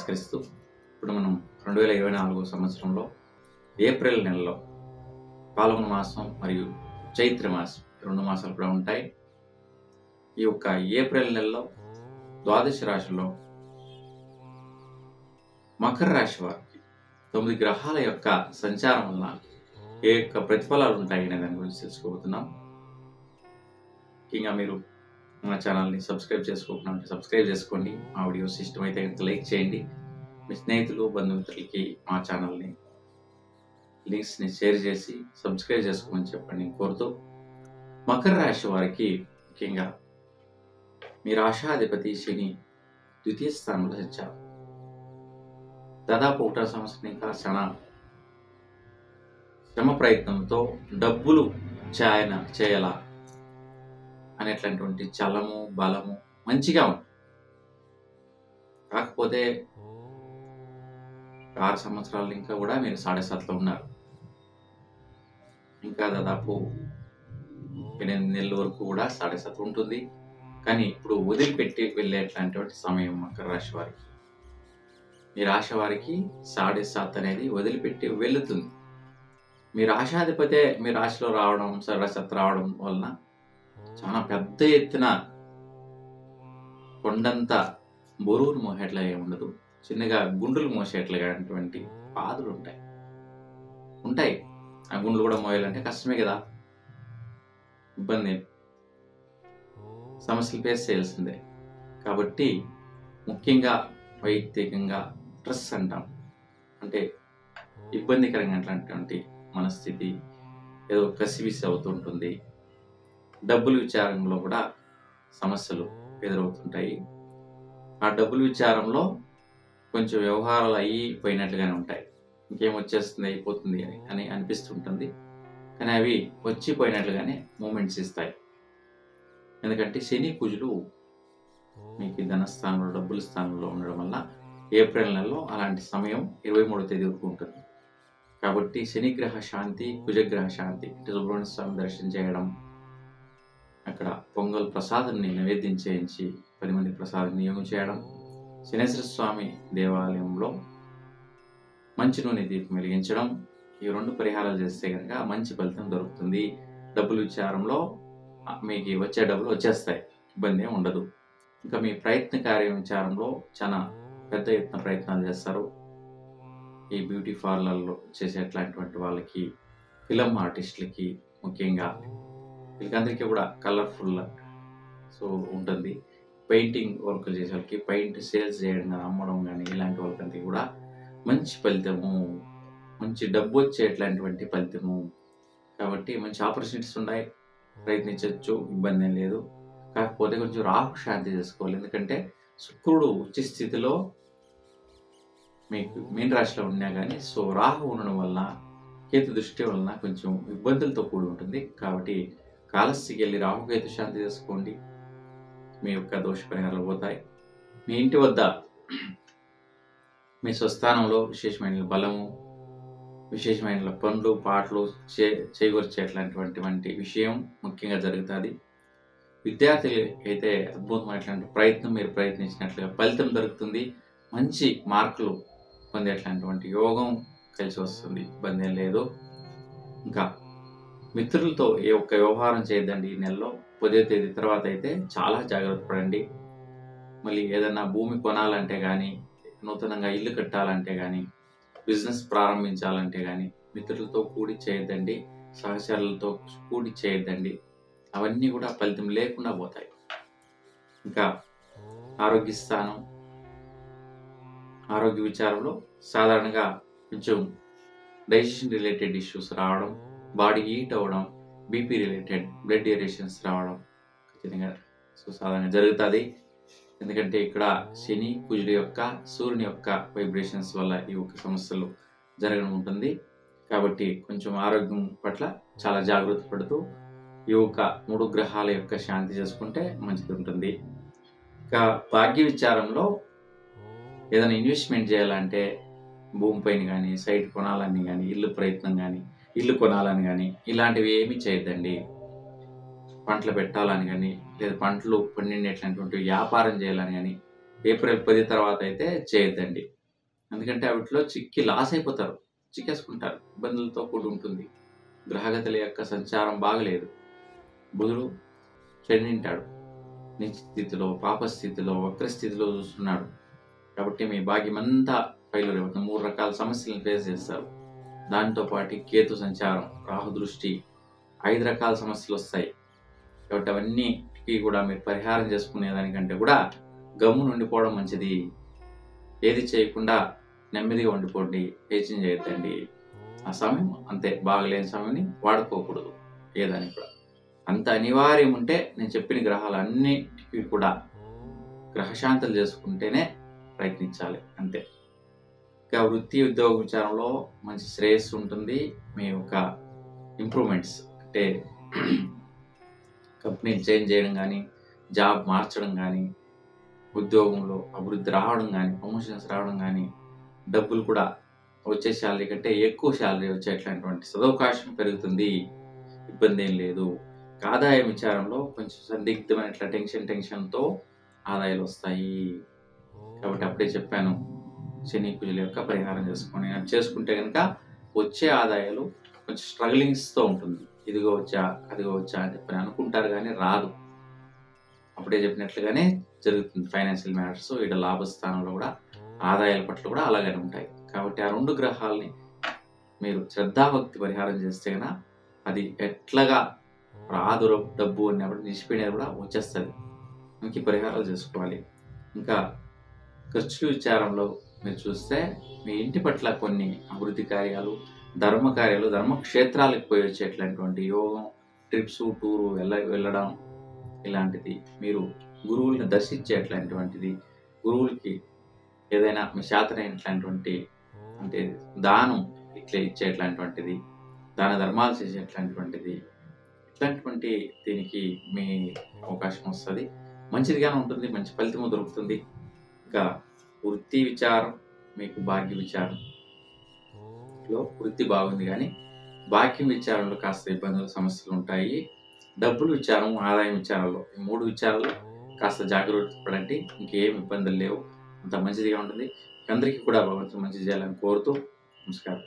నమస్కరిస్తూ ఇప్పుడు మనం 2024 సంవత్సరంలో ఏప్రిల్ నెలలో పాల్గొన మాసం మరియు చైత్ర మాసం 2 మాసాలు కూడా ఉంటాయి. ఈ యొక్క ఏప్రిల్ నెలలో ద్వాదశ రాశిలో మకర రాశి వారికి 9 గ్రహాల యొక్క సంచారం వలన ఏ యొక్క ప్రతిఫలాలు ఉంటాయి అనే దాని గురించి తెలుసుకోబోతున్నాం. ముఖ్యంగా మీరు మా ఛానల్ని సబ్స్క్రైబ్ చేసుకోకుండా సబ్స్క్రైబ్ చేసుకోండి. మా వీడియోస్ ఇష్టమైతే కనుక లైక్ చేయండి. మీ స్నేహితులు బంధుమిత్రులకి మా ఛానల్ని లింక్స్ని షేర్ చేసి సబ్స్క్రైబ్ చేసుకోమని చెప్పండి కోరుతూ, మకర రాశి వారికి ముఖ్యంగా మీ రాశాధిపతి శని ద్వితీయ స్థానంలో సంచారం. దాదాపు 1 సంవత్సరం ఇంకా చాలా శ్రమ ప్రయత్నంతో డబ్బులు చేయాలా అనేటటువంటి చలము బలము మంచిగా ఉంది. కాకపోతే 6 సంవత్సరాలు ఇంకా కూడా మీరు 7.5లో ఉన్నారు. ఇంకా దాదాపు 8 నెలల వరకు కూడా 7.5 ఉంటుంది. కానీ ఇప్పుడు వదిలిపెట్టి వెళ్ళేటటువంటి సమయం మకర రాశి వారికి. మీ రాశి వారికి 7.5 అనేది వదిలిపెట్టి వెళుతుంది. మీ రాశాధిపతే మీ రాశిలో రావడం 7.5 రావడం వలన చాలా పెద్ద ఎత్తున కొండంత బరువును మోసేట్లా ఉండదు, చిన్నగా గుండులు మోసేట్లుగా అటువంటి బాధలు ఉంటాయి. ఆ గుండ్లు కూడా మోయాలంటే కష్టమే కదా, ఇబ్బంది, సమస్యలు ఫేస్ చేయాల్సిందే. కాబట్టి ముఖ్యంగా వైయక్తికంగా స్ట్రెస్ అంటాం, అంటే ఇబ్బందికరంగా మనస్థితి ఏదో కసివిసి అవుతుంటుంది. డబ్బుల విచారంలో కూడా సమస్యలు ఎదురవుతుంటాయి. ఆ డబ్బుల విచారంలో కొంచెం వ్యవహారాలు అయిపోయినట్లుగానే ఉంటాయి. ఇంకేం వచ్చేస్తుంది అయిపోతుంది అని అనిపిస్తుంటుంది. కానీ అవి వచ్చిపోయినట్లుగానే మూమెంట్స్ ఇస్తాయి. ఎందుకంటే శని కుజులు మీకు ధనస్థానంలో డబ్బుల స్థానంలో ఉండడం వల్ల ఏప్రిల్ నెలలో అలాంటి సమయం 23వ తేదీ వరకు ఉంటుంది. కాబట్టి శనిగ్రహ శాంతి, కుజగ్రహ శాంతి, సుబ్రహ్మణ్య స్వామి దర్శనం చేయడం, అక్కడ పొంగల్ ప్రసాదాన్ని నైవేద్యం చేయించి 10 మంది ప్రసాదం నియోగం చేయడం, శనేశ్వర స్వామి దేవాలయంలో మంచి నూనె దీపం వెలిగించడం, ఈ 2 పరిహారాలు చేస్తే కనుక మంచి ఫలితం దొరుకుతుంది. డబ్బుల విచారంలో మీకు వచ్చే డబ్బులు వచ్చేస్తాయి, ఇబ్బంది ఏమి ఉండదు. ఇంకా మీ ప్రయత్న కార్య విచారంలో చాలా పెద్ద ఎత్తున ప్రయత్నాలు చేస్తారు. ఈ బ్యూటీ పార్లర్లో చేసేట్లాంటి వాళ్ళకి, ఫిలం ఆర్టిస్టులకి, ముఖ్యంగా వీళ్ళకందరికీ కూడా కలర్ఫుల్ ఉంటుంది. పెయింటింగ్ వర్క్ చేసే వాళ్ళకి, పెయింట్ సేల్స్ చేయడం కానీ అమ్మడం కానీ ఇలాంటి వాళ్ళకందరికీ కూడా మంచి ఫలితము, మంచి డబ్బు వచ్చేట్లాంటి ఫలితము. కాబట్టి మంచి ఆపర్చునిటీస్ ఉన్నాయి, ప్రయత్నించవచ్చు, ఇబ్బంది ఏం లేదు. కాకపోతే కొంచెం రాహు శాంతి చేసుకోవాలి. ఎందుకంటే శుక్రుడు ఉచ్చ స్థితిలో మీకు మీన రాశిలో ఉన్నా కానీ రాహు ఉండడం వలన, కేతు దృష్టి వలన కొంచెం ఇబ్బందులతో కూడి ఉంటుంది. కాబట్టి కాళహస్తికి వెళ్ళి రాహుకేతు శాంతి చేసుకోండి, మీ యొక్క దోష పరిహారాలు పోతాయి. మీ ఇంటి వద్ద మీ స్వస్థానంలో విశేషమైన బలము, విశేషమైన పనులు పాటలు చేకూర్చేట్లాంటి విషయం ముఖ్యంగా జరుగుతుంది. విద్యార్థులు అయితే అద్భుతమైనటువంటి ప్రయత్నం మీరు ప్రయత్నించినట్లుగా ఫలితం దొరుకుతుంది. మంచి మార్కులు పొందేట్లాంటి యోగం కలిసి వస్తుంది, ఇబ్బంది ఏం లేదు. ఇంకా మిత్రులతో ఏ ఒక్క వ్యవహారం చేయొద్దండి ఈ నెలలో. 10వ తేదీ తర్వాత అయితే చాలా జాగ్రత్త పడండి. మళ్ళీ ఏదన్నా భూమి కొనాలంటే కానీ, నూతనంగా ఇల్లు కట్టాలంటే కానీ, బిజినెస్ ప్రారంభించాలంటే కానీ మిత్రులతో కూడి చేయొద్దండి, సహచరులతో కూడి చేయొద్దండి. అవన్నీ కూడా ఫలితం లేకుండా పోతాయి. ఇంకా ఆరోగ్య స్థానం, ఆరోగ్య విచారంలో సాధారణంగా కొంచెం డైజెషన్ రిలేటెడ్ ఇష్యూస్ రావడం, బాడీ హీట్ అవ్వడం, బీపీ రిలేటెడ్ బ్లడ్ వేరియేషన్స్ రావడం ఖచ్చితంగా సాధారణంగా జరుగుతుంది. ఎందుకంటే ఇక్కడ శని కుజుడు యొక్క, సూర్యుని యొక్క వైబ్రేషన్స్ వల్ల ఈ యొక్క సమస్యలు జరగడం ఉంటుంది. కాబట్టి కొంచెం ఆరోగ్యం పట్ల చాలా జాగ్రత్త పడుతూ ఈ యొక్క 3 గ్రహాల యొక్క శాంతి చేసుకుంటే మంచిది ఉంటుంది. ఇంకా భాగ్య విచారంలో ఏదైనా ఇన్వెస్ట్మెంట్ చేయాలంటే భూమిపైన కానీ, సైట్ కొనాలని కానీ, ఇల్లు ప్రయత్నం కానీ, ఇల్లు కొనాలని కానీ ఇలాంటివి ఏమీ చేయొద్దండి. పంటలు పెట్టాలని కానీ, లేదా పంటలు పండినటువంటి వ్యాపారం చేయాలని కానీ ఏప్రిల్ 10 తర్వాత అయితే చేయొద్దండి. ఎందుకంటే వాటిలో చిక్కి లాస్ అయిపోతారు, చిక్కేసుకుంటారు. ఇబ్బందులతో కూడి ఉంటుంది. గ్రహగతుల యొక్క సంచారం బాగలేదు. బుధుడు చెండింటాడు, నీచ స్థితిలో, పాపస్థితిలో, వక్రస్థితిలో చూస్తున్నాడు. కాబట్టి మీ భాగ్యమంతా ఫెయిల్యూర్ అవుతుంది. 3 రకాల సమస్యలను ఫేస్ చేస్తారు. దాంతో పాటు కేతు సంచారం, రాహు దృష్టి, 5 రకాల సమస్యలు వస్తాయి. కాబట్టి అవన్నీకి కూడా మీరు పరిహారం చేసుకునే దానికంటే కూడా గమ్మున ఉండిపోవడం మంచిది. ఏది చేయకుండా నెమ్మదిగా ఉండిపోండి, పేచీని చేయొద్దండి. ఆ సమయం అంతే, బాగలేని సమయాన్ని వాడుకోకూడదు ఏదానికి కూడా. అంత అనివార్యం ఉంటే నేను చెప్పిన గ్రహాలన్నిటికీ కూడా గ్రహశాంతులు చేసుకుంటేనే ప్రయత్నించాలి, అంతే. ఇంకా వృత్తి ఉద్యోగ విచారంలో మంచి శ్రేయస్సు ఉంటుంది. మీ యొక్క ఇంప్రూవ్మెంట్స్ అంటే కంపెనీని చేంజ్ చేయడం కానీ, జాబ్ మార్చడం కానీ, ఉద్యోగంలో అభివృద్ధి రావడం కానీ, ప్రమోషన్స్ రావడం కానీ, డబ్బులు కూడా వచ్చే శాలరీ కంటే ఎక్కువ శాలరీ వచ్చేట్లాంటి సదవకాశం పెరుగుతుంది. ఇబ్బంది ఏం లేదు. ఆదాయ విచారంలో కొంచెం సందిగ్ధమైన టెన్షన్తో ఆదాయాలు వస్తాయి. కాబట్టి అప్పుడే చెప్పాను, శని కుజుల యొక్క పరిహారం చేసుకోండి. అది చేసుకుంటే కనుక వచ్చే ఆదాయాలు కొంచెం స్ట్రగ్లింగ్స్తో ఉంటుంది. ఇదిగో వచ్చా, అదిగో వచ్చా అని చెప్పని అనుకుంటారు కానీ రాదు. అప్పుడే చెప్పినట్లుగానే జరుగుతుంది. ఫైనాన్షియల్ మ్యాటర్స్ ఇక్కడ లాభస్థానంలో కూడా ఆదాయాల పట్ల కూడా అలాగనే ఉంటాయి. కాబట్టి ఆ 2 గ్రహాలని మీరు శ్రద్ధాభక్తి పరిహారం చేస్తే కనుక అది ఎట్లాగా రాదు డబ్బు అన్నప్పుడు నిలిచిపోయినది కూడా వచ్చేస్తుంది. ఇంక పరిహారాలు చేసుకోవాలి. ఇంకా ఖర్చు విచారంలో మీరు చూస్తే మీ ఇంటి పట్ల కొన్ని అభివృద్ధి కార్యాలు, ధర్మ కార్యాలు, ధర్మక్షేత్రాలకు పోయి వచ్చేట్లాంటి యోగం, ట్రిప్స్, టూరు వెళ్ళడం ఇలాంటిది, మీరు గురువుల్ని దర్శించేట్లాంటిది, గురువులకి ఏదైనా మీ శాతనైనట్లాంటి అంటే దానం ఇట్లా ఇచ్చేట్లాంటిది, దాన ధర్మాలు చేసేట్లాంటిది, ఇట్లాంటి దీనికి మీ అవకాశం వస్తుంది. మంచిదిగానే ఉంటుంది, మంచి ఫలితము దొరుకుతుంది. ఇంకా వృత్తి విచారం, మీకు భాగ్య విచారంలో వృత్తి బాగుంది కానీ భాగ్యం విచారంలో కాస్త ఇబ్బందులు, సమస్యలు ఉంటాయి. డబ్బులు విచారం, ఆదాయం విచారంలో ఈ 3 విచారాలు కాస్త జాగ్రత్త పడండి. ఇంకేం ఇబ్బందులు లేవు, అంత మంచిదిగా ఉంటుంది. అందరికీ కూడా భగవంతుడు మంచి చేయాలని కోరుతూ నమస్కారం.